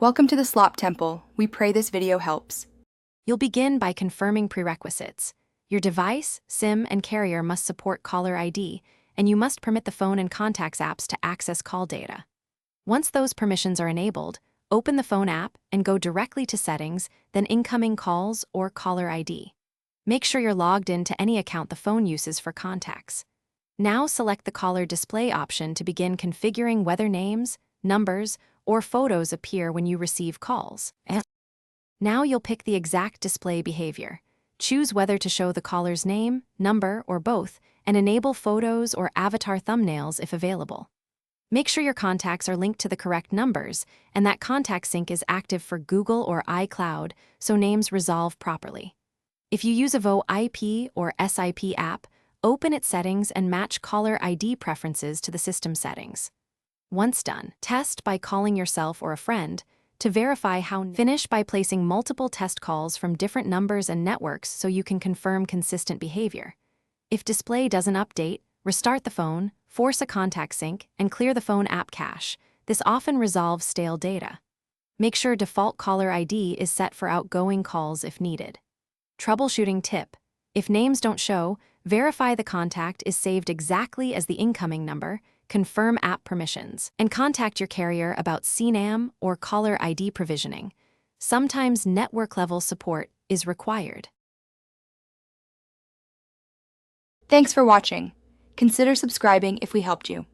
Welcome to the Slop Temple. We pray this video helps. You'll begin by confirming prerequisites. Your device, SIM, and carrier must support caller ID, and you must permit the phone and contacts apps to access call data. Once those permissions are enabled, open the phone app and go directly to Settings, then Incoming Calls or Caller ID. Make sure you're logged in to any account the phone uses for contacts. Now select the caller display option to begin configuring whether names, numbers, or photos appear when you receive calls. Now you'll pick the exact display behavior. Choose whether to show the caller's name, number, or both, and enable photos or avatar thumbnails if available. Make sure your contacts are linked to the correct numbers and that Contact Sync is active for Google or iCloud so names resolve properly. If you use a VoIP or SIP app, open its settings and match caller ID preferences to the system settings. Once done, test by calling yourself or a friend. To verify finish by placing multiple test calls from different numbers and networks so you can confirm consistent behavior. If display doesn't update, restart the phone, force a contact sync, and clear the phone app cache. This often resolves stale data. Make sure default caller ID is set for outgoing calls if needed. Troubleshooting tip: if names don't show, verify the contact is saved exactly as the incoming number, confirm app permissions, and contact your carrier about CNAM or caller ID provisioning. Sometimes network-level support is required. Thanks for watching. Consider subscribing if we helped you.